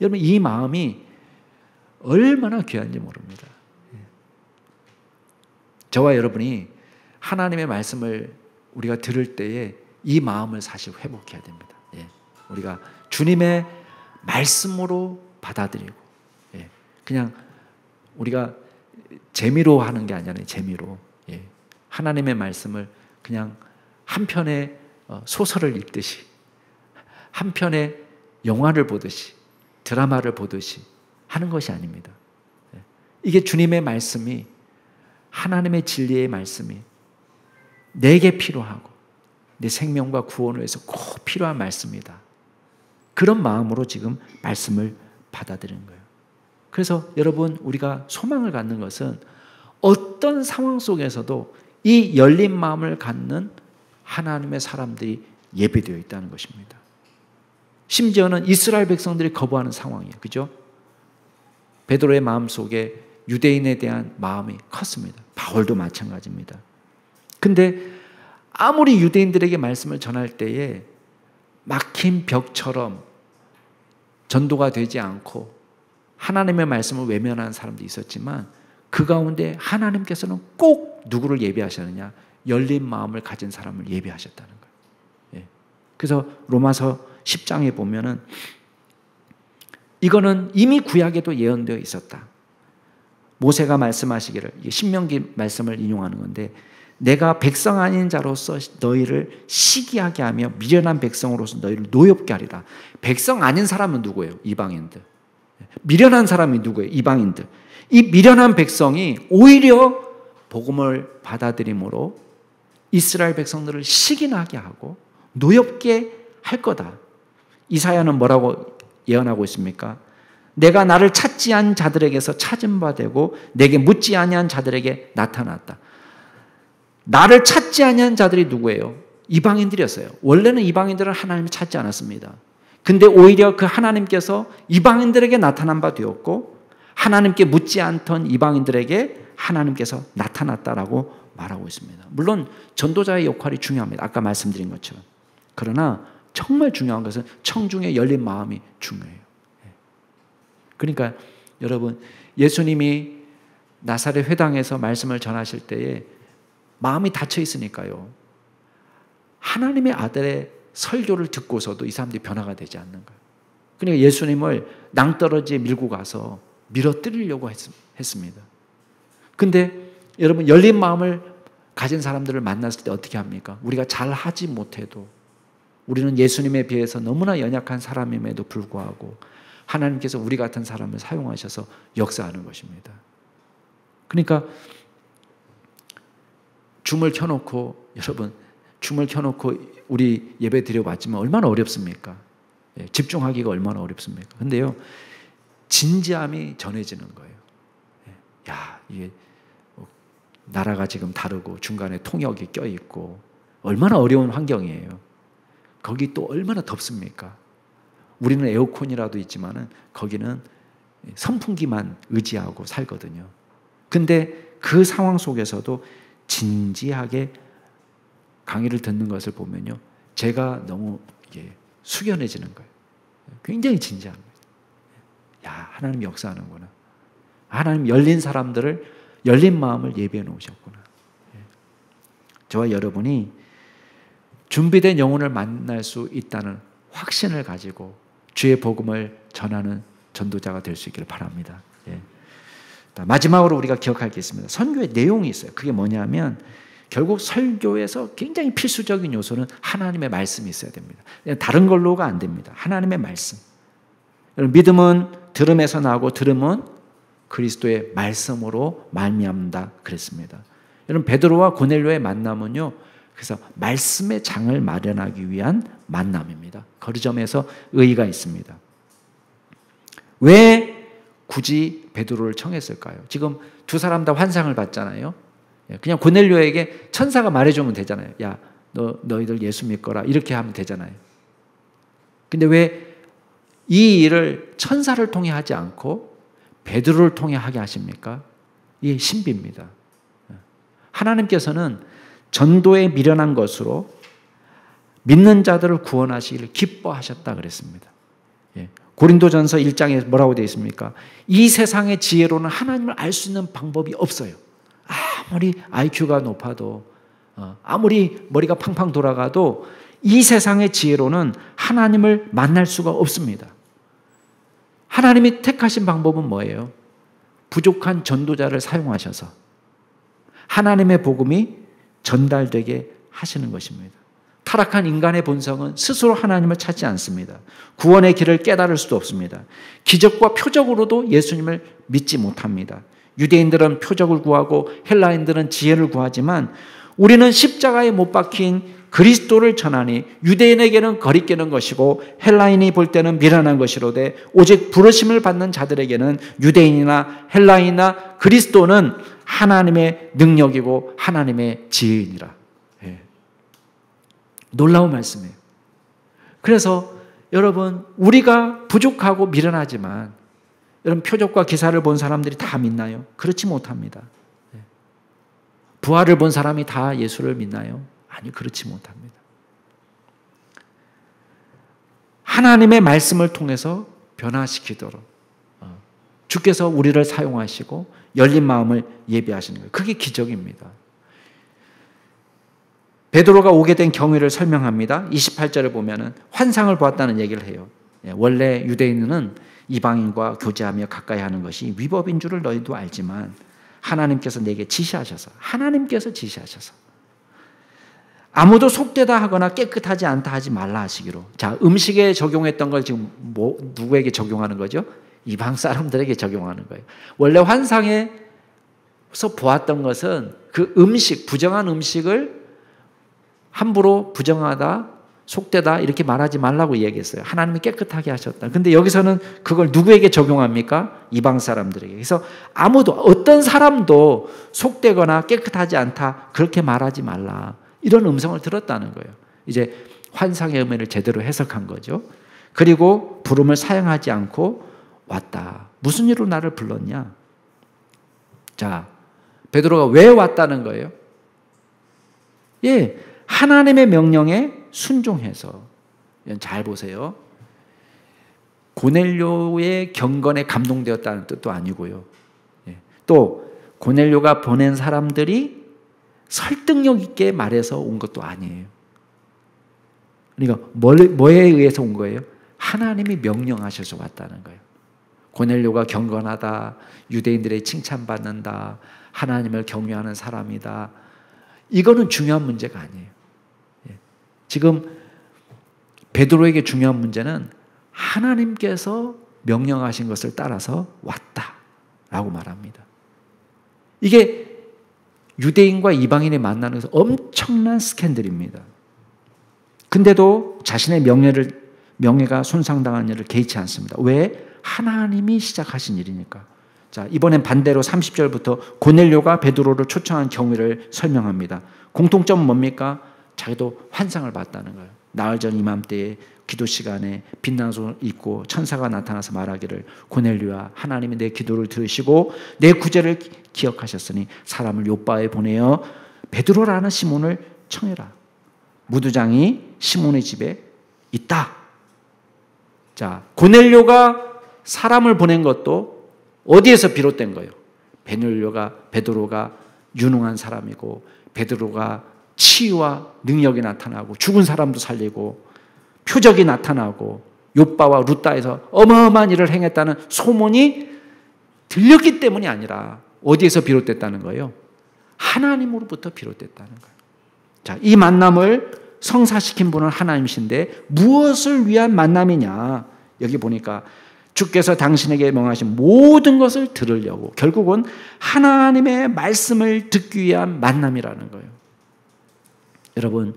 여러분, 이 마음이 얼마나 귀한지 모릅니다. 저와 여러분이 하나님의 말씀을 우리가 들을 때에 이 마음을 사실 회복해야 됩니다. 우리가 주님의 말씀으로 받아들이고, 그냥 우리가 재미로 하는 게 아니잖아요. 재미로. 하나님의 말씀을 그냥 한 편의 소설을 읽듯이, 한 편의 영화를 보듯이, 드라마를 보듯이 하는 것이 아닙니다. 이게 주님의 말씀이, 하나님의 진리의 말씀이 내게 필요하고 내 생명과 구원을 위해서 꼭 필요한 말씀이다. 그런 마음으로 지금 말씀을 받아들이는 거예요. 그래서 여러분, 우리가 소망을 갖는 것은 어떤 상황 속에서도 이 열린 마음을 갖는 하나님의 사람들이 예배되어 있다는 것입니다. 심지어는 이스라엘 백성들이 거부하는 상황이에요. 그죠? 베드로의 마음속에 유대인에 대한 마음이 컸습니다. 바울도 마찬가지입니다. 근데 아무리 유대인들에게 말씀을 전할 때에 막힌 벽처럼 전도가 되지 않고 하나님의 말씀을 외면하는 사람도 있었지만 그 가운데 하나님께서는 꼭 누구를 예비하셨느냐? 열린 마음을 가진 사람을 예비하셨다는 거예요. 그래서 로마서 10장에 보면은 이거는 이미 구약에도 예언되어 있었다. 모세가 말씀하시기를, 신명기 말씀을 인용하는 건데, 내가 백성 아닌 자로서 너희를 시기하게 하며 미련한 백성으로서 너희를 노엽게 하리라. 백성 아닌 사람은 누구예요? 이방인들. 미련한 사람이 누구예요? 이방인들. 이 미련한 백성이 오히려 복음을 받아들임으로 이스라엘 백성들을 시기나게 하고 노엽게 할 거다. 이사야는 뭐라고 예언하고 있습니까? 내가 나를 찾지 않은 자들에게서 찾은 바 되고 내게 묻지 아니한 자들에게 나타났다. 나를 찾지 아니한 자들이 누구예요? 이방인들이었어요. 원래는 이방인들은 하나님을 찾지 않았습니다. 근데 오히려 그 하나님께서 이방인들에게 나타난 바 되었고 하나님께 묻지 않던 이방인들에게 하나님께서 나타났다라고 말하고 있습니다. 물론 전도자의 역할이 중요합니다. 아까 말씀드린 것처럼. 그러나 정말 중요한 것은 청중의 열린 마음이 중요해요. 그러니까 여러분, 예수님이 나사렛 회당에서 말씀을 전하실 때에 마음이 닫혀 있으니까요, 하나님의 아들의 설교를 듣고서도 이 사람들이 변화가 되지 않는 거예요. 그러니까 예수님을 낭떠러지에 밀고 가서 밀어뜨리려고 했습니다. 근데 여러분, 열린 마음을 가진 사람들을 만났을 때 어떻게 합니까? 우리가 잘 하지 못해도, 우리는 예수님에 비해서 너무나 연약한 사람임에도 불구하고 하나님께서 우리 같은 사람을 사용하셔서 역사하는 것입니다. 그러니까 줌을 켜놓고, 여러분, 줌을 켜놓고 우리 예배 드려봤지만 얼마나 어렵습니까? 집중하기가 얼마나 어렵습니까? 근데요, 진지함이 전해지는 거예요. 야, 이게 나라가 지금 다르고 중간에 통역이 껴있고 얼마나 어려운 환경이에요. 거기 또 얼마나 덥습니까? 우리는 에어컨이라도 있지만은 거기는 선풍기만 의지하고 살거든요. 근데 그 상황 속에서도 진지하게 강의를 듣는 것을 보면요, 제가 너무 숙연해지는 거예요. 굉장히 진지한 거예요. 야, 하나님 역사하는구나. 하나님 열린 사람들을, 열린 마음을 예비해 놓으셨구나. 저와 여러분이 준비된 영혼을 만날 수 있다는 확신을 가지고 주의 복음을 전하는 전도자가 될 수 있기를 바랍니다. 예. 마지막으로 우리가 기억할 게 있습니다. 선교의 내용이 있어요. 그게 뭐냐면 결국 설교에서 굉장히 필수적인 요소는 하나님의 말씀이 있어야 됩니다. 다른 걸로가 안 됩니다. 하나님의 말씀. 믿음은 들음에서 나고 들음은 그리스도의 말씀으로 말미암는다 그랬습니다. 여러분 베드로와 고넬료의 만남은요. 그래서 말씀의 장을 마련하기 위한 만남입니다. 그 점에서 의의가 있습니다. 왜 굳이 베드로를 청했을까요? 지금 두 사람 다 환상을 봤잖아요. 그냥 고넬료에게 천사가 말해주면 되잖아요. 야, 너희들 예수 믿거라 이렇게 하면 되잖아요. 근데 왜 이 일을 천사를 통해 하지 않고 베드로를 통해 하게 하십니까? 이게 신비입니다. 하나님께서는 전도에 미련한 것으로 믿는 자들을 구원하시기를 기뻐하셨다 그랬습니다. 고린도전서 1장에 뭐라고 되어 있습니까? 이 세상의 지혜로는 하나님을 알 수 있는 방법이 없어요. 아무리 IQ가 높아도 아무리 머리가 팡팡 돌아가도 이 세상의 지혜로는 하나님을 만날 수가 없습니다. 하나님이 택하신 방법은 뭐예요? 부족한 전도자를 사용하셔서 하나님의 복음이 전달되게 하시는 것입니다. 타락한 인간의 본성은 스스로 하나님을 찾지 않습니다. 구원의 길을 깨달을 수도 없습니다. 기적과 표적으로도 예수님을 믿지 못합니다. 유대인들은 표적을 구하고 헬라인들은 지혜를 구하지만 우리는 십자가에 못 박힌 그리스도를 전하니 유대인에게는 거리끼는 것이고 헬라인이 볼 때는 미련한 것이로되 오직 부르심을 받는 자들에게는 유대인이나 헬라인이나 그리스도는 하나님의 능력이고 하나님의 지혜이니라. 놀라운 말씀이에요. 그래서 여러분 우리가 부족하고 미련하지만 여러분 표적과 기사를 본 사람들이 다 믿나요? 그렇지 못합니다. 부활을 본 사람이 다 예수를 믿나요? 아니 그렇지 못합니다. 하나님의 말씀을 통해서 변화시키도록 주께서 우리를 사용하시고 열린 마음을 예비하시는 거예요. 그게 기적입니다. 베드로가 오게 된 경위를 설명합니다. 28절을 보면은 환상을 보았다는 얘기를 해요. 원래 유대인은 이방인과 교제하며 가까이 하는 것이 위법인 줄을 너희도 알지만 하나님께서 내게 지시하셔서 아무도 속되다 하거나 깨끗하지 않다 하지 말라 하시기로. 자, 음식에 적용했던 걸 지금 누구에게 적용하는 거죠? 이방 사람들에게 적용하는 거예요. 원래 환상에서 보았던 것은 그 음식, 부정한 음식을 함부로 부정하다, 속되다 이렇게 말하지 말라고 얘기했어요. 하나님이 깨끗하게 하셨다. 근데 여기서는 그걸 누구에게 적용합니까? 이방 사람들에게. 그래서 아무도 어떤 사람도 속되거나 깨끗하지 않다 그렇게 말하지 말라. 이런 음성을 들었다는 거예요. 이제 환상의 의미를 제대로 해석한 거죠. 그리고 부름을 사용하지 않고 왔다. 무슨 일로 나를 불렀냐? 자, 베드로가 왜 왔다는 거예요? 예, 하나님의 명령에 순종해서. 잘 보세요. 고넬료의 경건에 감동되었다는 뜻도 아니고요. 또 고넬료가 보낸 사람들이 설득력 있게 말해서 온 것도 아니에요. 그러니까 뭐에 의해서 온 거예요? 하나님이 명령하셔서 왔다는 거예요. 고넬료가 경건하다, 유대인들의 칭찬받는다, 하나님을 경외하는 사람이다. 이거는 중요한 문제가 아니에요. 지금 베드로에게 중요한 문제는 하나님께서 명령하신 것을 따라서 왔다라고 말합니다. 이게 유대인과 이방인이 만나는 것은 엄청난 스캔들입니다. 근데도 자신의 명예가 손상당한 일을 개의치 않습니다. 왜? 하나님이 시작하신 일이니까. 자, 이번엔 반대로 30절부터 고넬료가 베드로를 초청한 경위를 설명합니다. 공통점은 뭡니까? 자기도 환상을 봤다는 거예요. 나흘 전 이맘때에 기도 시간에 빛나는 옷을 입고 천사가 나타나서 말하기를 고넬료야, 하나님이 내 기도를 들으시고 내 구제를 기억하셨으니 사람을 요바에 보내어 베드로라는 시몬을 청해라. 무두장이 시몬의 집에 있다. 자, 고넬료가 사람을 보낸 것도 어디에서 비롯된 거예요? 베드로가 유능한 사람이고 베드로가 치유와 능력이 나타나고 죽은 사람도 살리고 표적이 나타나고 욥바와 룻다에서 어마어마한 일을 행했다는 소문이 들렸기 때문이 아니라 어디에서 비롯됐다는 거예요? 하나님으로부터 비롯됐다는 거예요. 자, 이 만남을 성사시킨 분은 하나님이신데 무엇을 위한 만남이냐? 여기 보니까 주께서 당신에게 명하신 모든 것을 들으려고 결국은 하나님의 말씀을 듣기 위한 만남이라는 거예요. 여러분,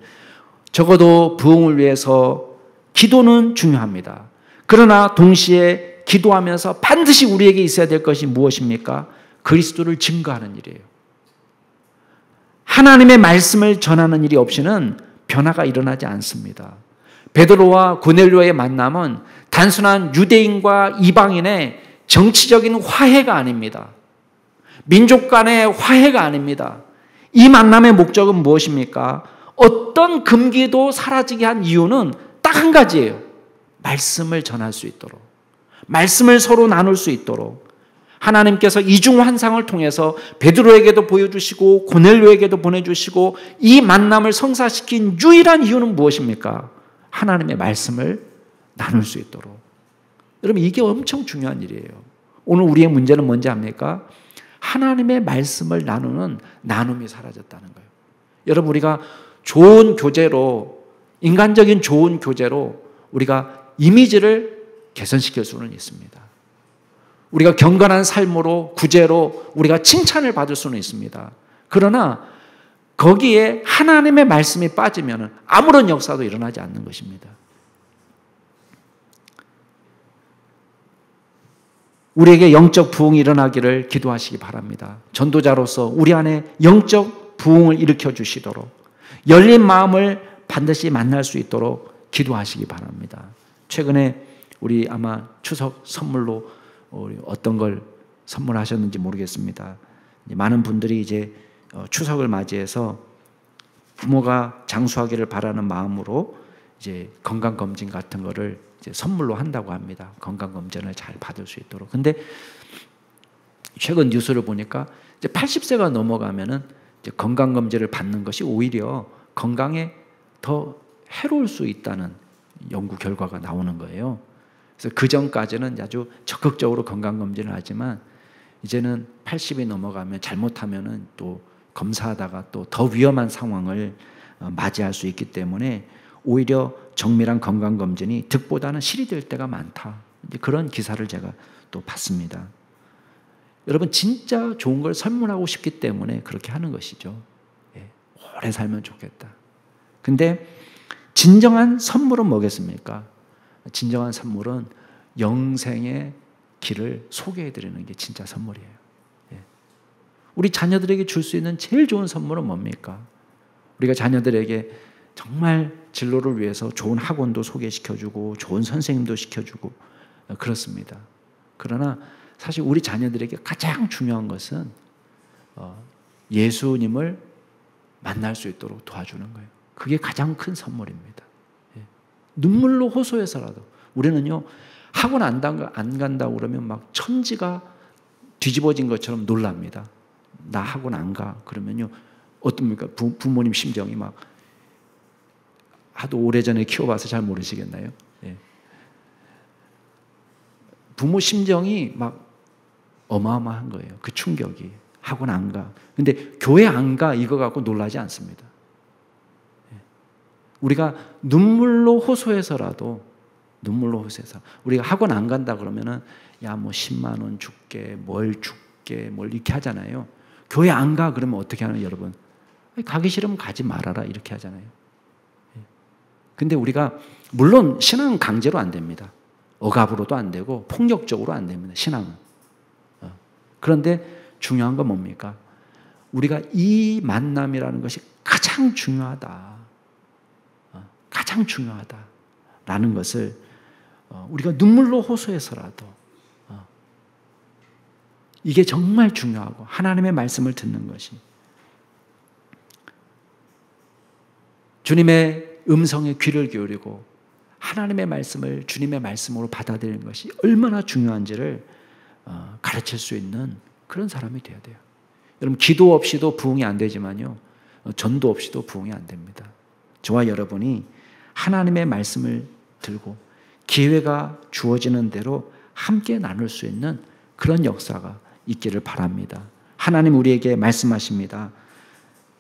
적어도 부흥을 위해서 기도는 중요합니다. 그러나 동시에 기도하면서 반드시 우리에게 있어야 될 것이 무엇입니까? 그리스도를 증거하는 일이에요. 하나님의 말씀을 전하는 일이 없이는 변화가 일어나지 않습니다. 베드로와 고넬료의 만남은 단순한 유대인과 이방인의 정치적인 화해가 아닙니다. 민족 간의 화해가 아닙니다. 이 만남의 목적은 무엇입니까? 어떤 금기도 사라지게 한 이유는 딱 한 가지예요. 말씀을 전할 수 있도록, 말씀을 서로 나눌 수 있도록 하나님께서 이중 환상을 통해서 베드로에게도 보여주시고 고넬료에게도 보내주시고 이 만남을 성사시킨 유일한 이유는 무엇입니까? 하나님의 말씀을 나눌 수 있도록. 여러분, 이게 엄청 중요한 일이에요. 오늘 우리의 문제는 뭔지 압니까? 하나님의 말씀을 나누는 나눔이 사라졌다는 거예요. 여러분, 우리가 좋은 교제로, 인간적인 좋은 교제로 우리가 이미지를 개선시킬 수는 있습니다. 우리가 경건한 삶으로, 구제로 우리가 칭찬을 받을 수는 있습니다. 그러나 거기에 하나님의 말씀이 빠지면 아무런 역사도 일어나지 않는 것입니다. 우리에게 영적 부흥이 일어나기를 기도하시기 바랍니다. 전도자로서 우리 안에 영적 부흥을 일으켜 주시도록, 열린 마음을 반드시 만날 수 있도록 기도하시기 바랍니다. 최근에 우리 아마 추석 선물로 어떤 걸 선물하셨는지 모르겠습니다. 많은 분들이 이제 추석을 맞이해서 부모가 장수하기를 바라는 마음으로 이제 건강검진 같은 거를 이제 선물로 한다고 합니다. 건강검진을 잘 받을 수 있도록. 근데 최근 뉴스를 보니까 이제 80세가 넘어가면은 이제 건강검진을 받는 것이 오히려 건강에 더 해로울 수 있다는 연구 결과가 나오는 거예요. 그래서 그 전까지는 아주 적극적으로 건강검진을 하지만 이제는 80이 넘어가면 잘못하면은 또 검사하다가 또 더 위험한 상황을 맞이할 수 있기 때문에 오히려 정밀한 건강검진이 득보다는 실이 될 때가 많다. 이제 그런 기사를 제가 또 봤습니다. 여러분, 진짜 좋은 걸 선물하고 싶기 때문에 그렇게 하는 것이죠. 예, 오래 살면 좋겠다. 근데 진정한 선물은 뭐겠습니까? 진정한 선물은 영생의 길을 소개해드리는 게 진짜 선물이에요. 예. 우리 자녀들에게 줄 수 있는 제일 좋은 선물은 뭡니까? 우리가 자녀들에게 정말 진로를 위해서 좋은 학원도 소개시켜주고 좋은 선생님도 시켜주고 그렇습니다. 그러나 사실 우리 자녀들에게 가장 중요한 것은 예수님을 만날 수 있도록 도와주는 거예요. 그게 가장 큰 선물입니다. 예. 눈물로 호소해서라도 우리는요, 학원 안 간다고 그러면 막 천지가 뒤집어진 것처럼 놀랍니다. 나 학원 안 가. 그러면요, 어떻습니까? 부모님 심정이 막 하도 오래전에 키워봐서 잘 모르시겠나요? 예. 부모 심정이 막 어마어마한 거예요. 그 충격이. 학원 안 가. 근데 교회 안 가 이거 갖고 놀라지 않습니다. 예. 우리가 눈물로 호소해서라도 우리가 학원 안 간다 그러면은 야, 뭐 10만 원 줄게, 뭘 줄게, 뭘 이렇게 하잖아요. 교회 안 가 그러면 어떻게 하나요, 여러분? 가기 싫으면 가지 말아라 이렇게 하잖아요. 근데 우리가 물론 신앙은 강제로 안 됩니다. 억압으로도 안 되고 폭력적으로 안 됩니다. 신앙은. 그런데 중요한 건 뭡니까? 우리가 이 만남이라는 것이 가장 중요하다. 가장 중요하다라는 것을 우리가 눈물로 호소해서라도 이게 정말 중요하고 하나님의 말씀을 듣는 것이 주님의 음성에 귀를 기울이고 하나님의 말씀을 주님의 말씀으로 받아들이는 것이 얼마나 중요한지를 가르칠 수 있는 그런 사람이 되어야 돼요. 여러분, 기도 없이도 부흥이 안 되지만요, 전도 없이도 부흥이 안 됩니다. 저와 여러분이 하나님의 말씀을 들고 기회가 주어지는 대로 함께 나눌 수 있는 그런 역사가 있기를 바랍니다. 하나님 우리에게 말씀하십니다.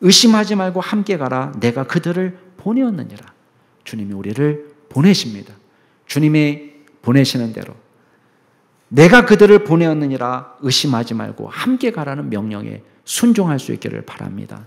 의심하지 말고 함께 가라. 내가 그들을 보내었느니라. 주님이 우리를 보내십니다. 주님이 보내시는 대로 내가 그들을 보내었느니라 의심하지 말고 함께 가라는 명령에 순종할 수 있기를 바랍니다.